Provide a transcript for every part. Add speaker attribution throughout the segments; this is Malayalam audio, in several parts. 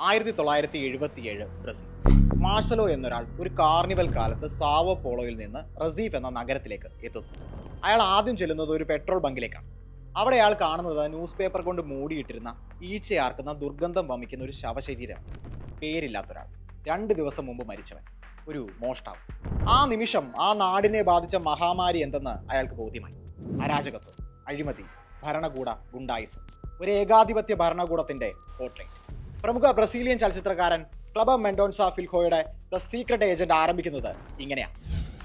Speaker 1: 1977 ബ്രസീൽ. മാർസലോ എന്നൊരാൾ ഒരു കാർണിവൽ കാലത്ത് സാവോ പോളോയിൽ നിന്ന് റസീഫ് എന്ന നഗരത്തിലേക്ക് എത്തുന്നു. അയാൾ ആദ്യം ചെല്ലുന്നത് ഒരു പെട്രോൾ ബങ്കിലേക്കാണ്. അവിടെ അയാൾ കാണുന്നത് ന്യൂസ് പേപ്പർ കൊണ്ട് മൂടിയിട്ടിരുന്ന ഈച്ചയാർക്കുന്ന ദുർഗന്ധം വമിക്കുന്ന ഒരു ശവശരീരം. പേരില്ലാത്തൊരാൾ, 2 ദിവസം മുമ്പ് മരിച്ചവൻ, ഒരു മോഷ്ടാവ്. ആ നിമിഷം ആ നാടിനെ ബാധിച്ച മഹാമാരി എന്തെന്ന് അയാൾക്ക് ബോധ്യമായി. അരാജകത്വം, അഴിമതി, ഭരണകൂട ഗുണ്ടായിസം, ഒരു ഏകാധിപത്യ ഭരണകൂടത്തിന്റെ പോർട്രേറ്റ്. പ്രമുഖ ബ്രസീലിയൻ ചലച്ചിത്രകാരൻ ക്ലബ് മെൻഡോൺസ ഫിൽഹോയുടെ ദ സീക്രട്ട് ഏജന്റ് ആരംഭിക്കുന്നത് ഇങ്ങനെയാണ്.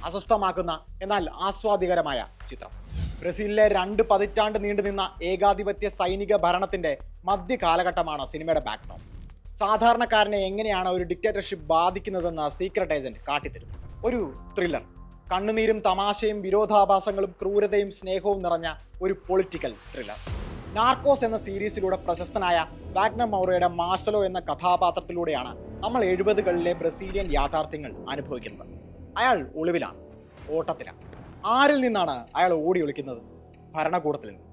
Speaker 1: അസ്വസ്ഥമാക്കുന്ന എന്നാൽ ആസ്വാദികരമായ ചിത്രം. ബ്രസീലിലെ 2 പതിറ്റാണ്ട് നീണ്ടുനിന്ന ഏകാധിപത്യ സൈനിക ഭരണത്തിന്റെ മധ്യ കാലഘട്ടമാണ് സിനിമയുടെ ബാക്ക്ഡ്രോപ്പ്. സാധാരണക്കാരനെ എങ്ങനെയാണ് ഒരു ഡിക്റ്റേറ്റർഷിപ്പ് ബാധിക്കുന്നതെന്ന് സീക്രട്ട് ഏജന്റ് കാട്ടിത്തരും. ഒരു ത്രില്ലർ, കണ്ണുനീരും തമാശയും വിരോധാഭാസങ്ങളും ക്രൂരതയും സ്നേഹവും നിറഞ്ഞ ഒരു പൊളിറ്റിക്കൽ ത്രില്ലർ. നാർക്കോസ് എന്ന സീരീസിലൂടെ പ്രശസ്തനായ വാഗ്നർ മൗറയുടെ മാർസലോ എന്ന കഥാപാത്രത്തിലൂടെയാണ് നമ്മൾ 70കളിലെ ബ്രസീലിയൻ യാഥാർത്ഥ്യങ്ങൾ അനുഭവിക്കുന്നത്. അയാൾ ഒളിവിലാണ്, ഓട്ടത്തിലാണ്. ആരിൽ നിന്നാണ് അയാൾ ഓടി ഒളിക്കുന്നത്? ഭരണകൂടത്തിൽ നിന്ന്.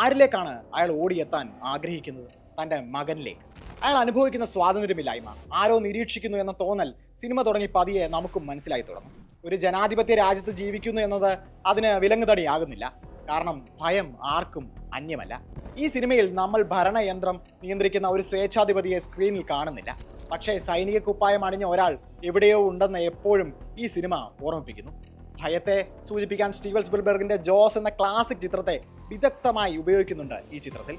Speaker 1: ആരിലേക്കാണ് അയാൾ ഓടിയെത്താൻ ആഗ്രഹിക്കുന്നത്? തൻ്റെ മകനിലേക്ക്. അയാൾ അനുഭവിക്കുന്ന സ്വാതന്ത്ര്യമില്ലായ്മ, ആരോ നിരീക്ഷിക്കുന്നു എന്ന തോന്നൽ സിനിമ തുടങ്ങി പതിയെ നമുക്കും മനസ്സിലായി തുടങ്ങും. ഒരു ജനാധിപത്യ രാജ്യത്ത് ജീവിക്കുന്നു എന്നത് അതിന് വിലങ്ങുതടിയാകുന്നില്ല. കാരണം ഭയം ആർക്കും അന്യമല്ല. ഈ സിനിമയിൽ നമ്മൾ ഭരണയന്ത്രം നിയന്ത്രിക്കുന്ന ഒരു സ്വേച്ഛാധിപതിയെ സ്ക്രീനിൽ കാണുന്നില്ല. പക്ഷേ സൈനിക കുപ്പായം അണിഞ്ഞ ഒരാൾ എവിടെയോ ഉണ്ടെന്ന് എപ്പോഴും ഈ സിനിമ ഓർമ്മിപ്പിക്കുന്നു. ഭയത്തെ സൂചിപ്പിക്കാൻ സ്റ്റീവൻ സ്പിൽബർഗിന്റെ ജോസ് എന്ന ക്ലാസിക് ചിത്രത്തെ വിദഗ്ധമായി ഉപയോഗിക്കുന്നുണ്ട് ഈ ചിത്രത്തിൽ.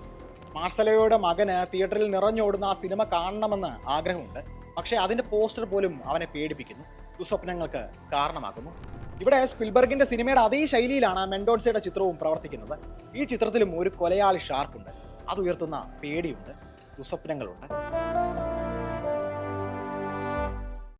Speaker 1: മാർസലോയുടെ മകന് തിയേറ്ററിൽ നിറഞ്ഞോടുന്ന ആ സിനിമ കാണണമെന്ന് ആഗ്രഹമുണ്ട്. പക്ഷേ അതിന്റെ പോസ്റ്റർ പോലും അവനെ പേടിപ്പിക്കുന്നു, ദുസ്വപ്നങ്ങൾക്ക് കാരണമാകുന്നു. ഇവിടെ സ്പിൽബർഗിന്റെ സിനിമയുടെ അതേ ശൈലിയിലാണ് മെൻഡോൺസയുടെ ചിത്രവും പ്രവർത്തിക്കുന്നത്. ഈ ചിത്രത്തിലും ഒരു കൊലയാളി ഷാർക്കുണ്ട്. അത് ഉയർത്തുന്ന പേടിയുണ്ട്, ദുസ്വപ്നങ്ങളുണ്ട്.